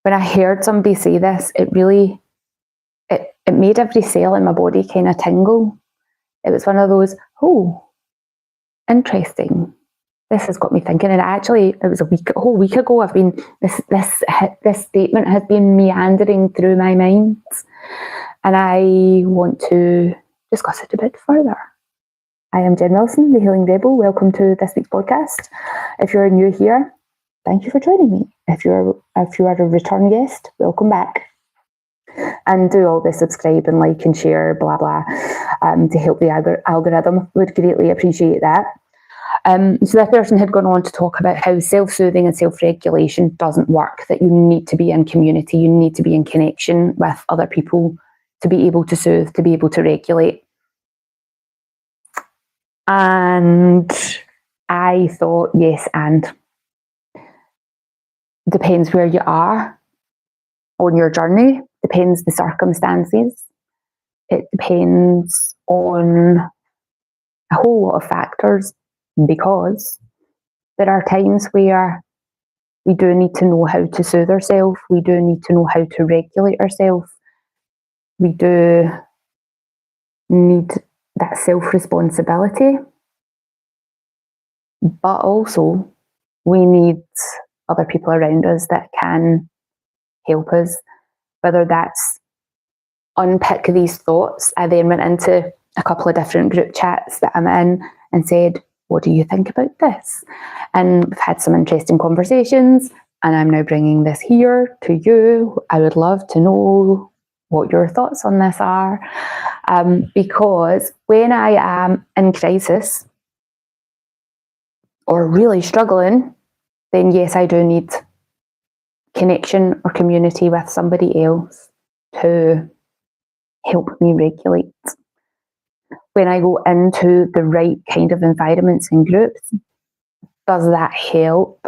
when I heard somebody say this, it made every cell in my body kind of tingle. It was one of those, oh, interesting. This has got me thinking. And actually, it was a whole week ago. This statement has been meandering through my mind, and I want to discuss it a bit further. I am Jen Wilson, the Healing Rebel. Welcome to this week's podcast. If you're new here, thank you for joining me. If you are a return guest, welcome back. And do all the subscribe and like and share, blah, blah, to help the algorithm. Would greatly appreciate that. So that person had gone on to talk about how self-soothing and self-regulation doesn't work, that you need to be in community, you need to be in connection with other people to be able to soothe, to be able to regulate. And I thought, yes, and depends where you are on your journey, depends the circumstances, it depends on a whole lot of factors, because there are times where we do need to know how to soothe ourselves, we do need to know how to regulate ourselves, we do need that self-responsibility, but also we need other people around us that can help us, whether that's unpick these thoughts. I then went into a couple of different group chats that I'm in and said, what do you think about this? And we've had some interesting conversations, and I'm now bringing this here to you. I would love to know what your thoughts on this are, because when I am in crisis or really struggling, then yes, I do need connection or community with somebody else to help me regulate. When I go into the right kind of environments and groups, does that help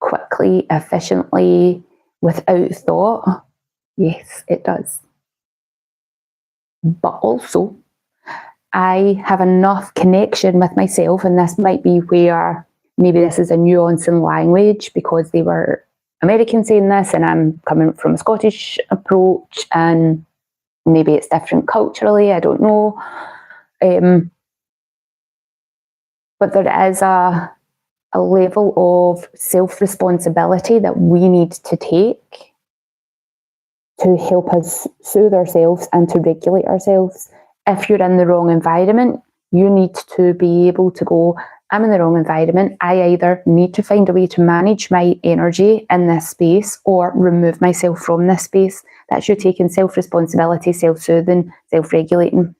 quickly, efficiently, without thought? Yes, it does. But also, I have enough connection with myself, and this might be where maybe this is a nuance in language because they were American saying this and I'm coming from a Scottish approach, and maybe it's different culturally, I don't know. But there is a level of self-responsibility that we need to take to help us soothe ourselves and to regulate ourselves. If you're in the wrong environment, you need to be able to go, I'm in the wrong environment. I either need to find a way to manage my energy in this space or remove myself from this space. That's you taking self-responsibility, self-soothing, self-regulating.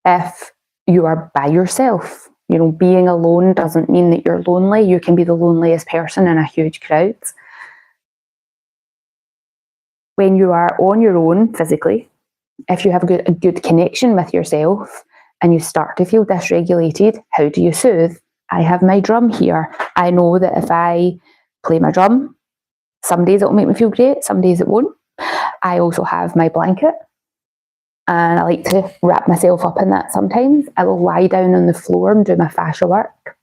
If you are by yourself, being alone doesn't mean that you're lonely. You can be the loneliest person in a huge crowd. When you are on your own physically, if you have a good connection with yourself and you start to feel dysregulated, how do you soothe? I have my drum here. I know that if I play my drum, some days it'll make me feel great, some days it won't. I also have my blanket, and I like to wrap myself up in that sometimes. I will lie down on the floor and do my fascia work.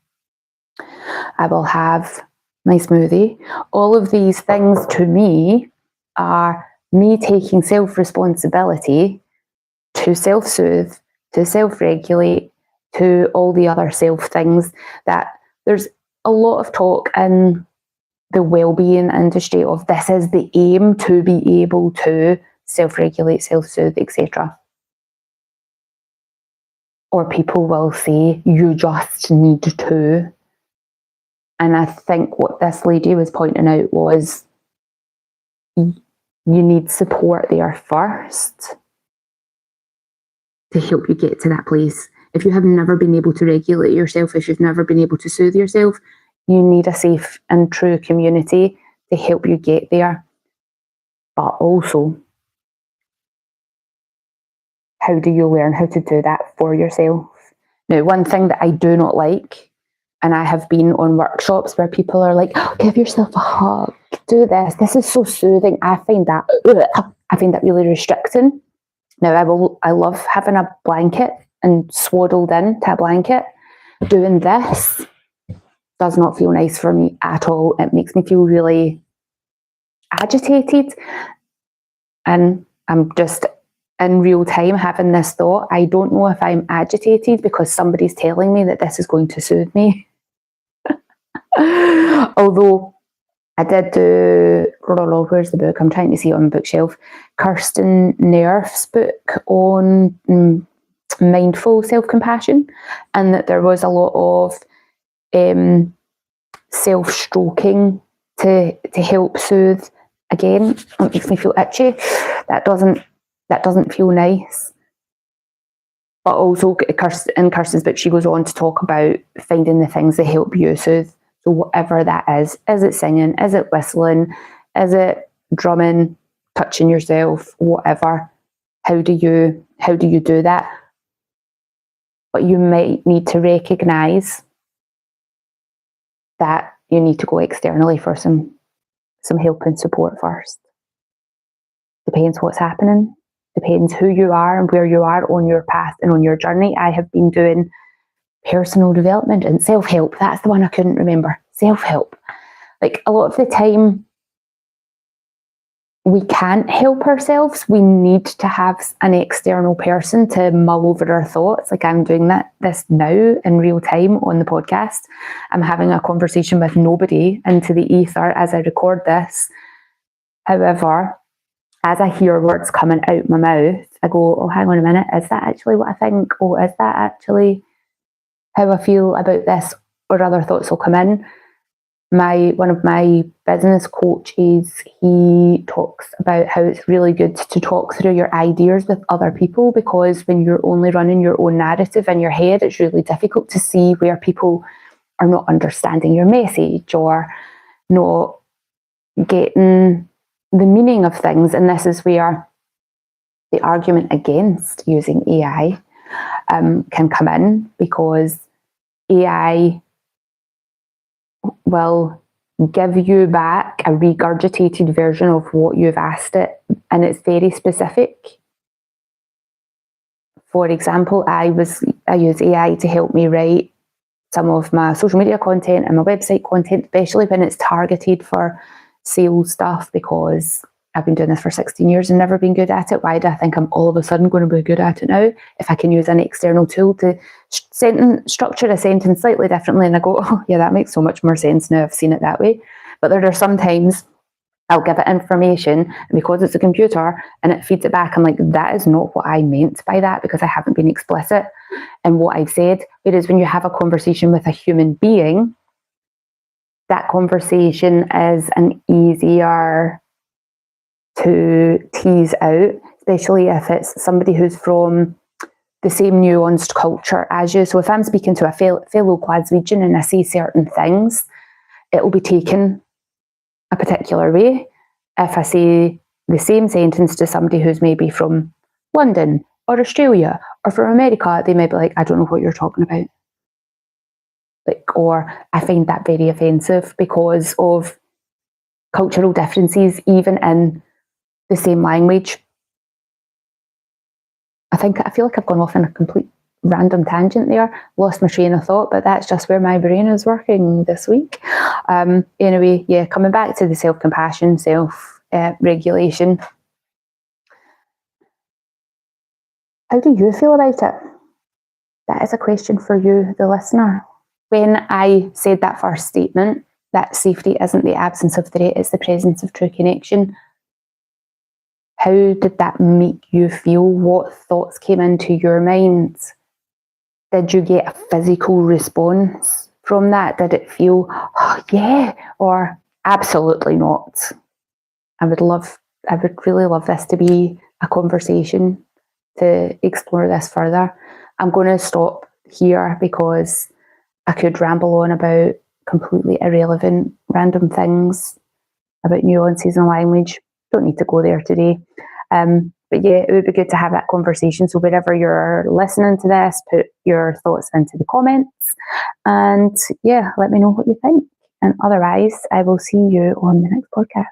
I will have my smoothie. All of these things to me are me taking self-responsibility to self-soothe, to self-regulate, to all the other self things that there's a lot of talk in the well-being industry of this is the aim, to be able to self-regulate, self-soothe, etc. Or people will say, you just need to. And I think what this lady was pointing out was, you need support there first to help you get to that place. If you have never been able to regulate yourself, if you've never been able to soothe yourself, you need a safe and true community to help you get there. But also, how do you learn how to do that for yourself? Now, one thing that I do not like, and I have been on workshops where people are like, oh, give yourself a hug, do this is so soothing. I find that really restricting. Now, I love having a blanket and swaddled into a blanket. Doing this does not feel nice for me at all. It makes me feel really agitated, and I'm just in real time having this thought, I don't know if I'm agitated because somebody's telling me that this is going to soothe me. Although I did do, where's the book? I'm trying to see it on the bookshelf. Kirsten Nerf's book on mindful self-compassion, and that there was a lot of self-stroking to help soothe. Again, it makes me feel itchy. That doesn't feel nice. But also in Kirsten's book, she goes on to talk about finding the things that help you soothe. So whatever that is it singing, is it whistling, is it drumming, touching yourself, whatever. How do you do that? But you might need to recognise that you need to go externally for some help and support first. Depends what's happening. Depends who you are and where you are on your path and on your journey. I have been doing personal development and self-help. That's the one I couldn't remember. Self-help. Like, a lot of the time, we can't help ourselves. We need to have an external person to mull over our thoughts. Like, I'm doing this now in real time on the podcast. I'm having a conversation with nobody into the ether as I record this. However, as I hear words coming out my mouth, I go, oh, hang on a minute, is that actually what I think? Oh, is that actually how I feel about this? Or other thoughts will come in. One of my business coaches, he talks about how it's really good to talk through your ideas with other people, because when you're only running your own narrative in your head, it's really difficult to see where people are not understanding your message or not getting the meaning of things. And this is where the argument against using AI can come in, because AI will give you back a regurgitated version of what you've asked it, and it's very specific. For example, I use AI to help me write some of my social media content and my website content, especially when it's targeted for sales stuff, because I've been doing this for 16 years and never been good at it. Why do I think I'm all of a sudden going to be good at it now? If I can use an external tool to structure a sentence slightly differently, and I go, oh yeah, that makes so much more sense now I've seen it that way. But there are sometimes I'll give it information, and because it's a computer and it feeds it back, I'm like, that is not what I meant by that, because I haven't been explicit in what I've said. Whereas when you have a conversation with a human being, that conversation is an easier to tease out, especially if it's somebody who's from the same nuanced culture as you. So if I'm speaking to a fellow Glaswegian and I say certain things, it will be taken a particular way. If I say the same sentence to somebody who's maybe from London or Australia or from America, they may be like, I don't know what you're talking about. Or I find that very offensive because of cultural differences, even in the same language. I feel like I've gone off on a complete random tangent there, lost my train of thought, but that's just where my brain is working this week. Anyway, yeah, coming back to the self-compassion, self-regulation. How do you feel about it? That is a question for you, the listener. When I said that first statement, that safety isn't the absence of threat, it's the presence of true connection, how did that make you feel? What thoughts came into your mind? Did you get a physical response from that? Did it feel, oh yeah, or absolutely not? I would really love this to be a conversation to explore this further. I'm going to stop here because I could ramble on about completely irrelevant, random things about nuances and language. Don't need to go there today. But yeah, it would be good to have that conversation. So wherever you're listening to this, put your thoughts into the comments. And yeah, let me know what you think. And otherwise, I will see you on the next podcast.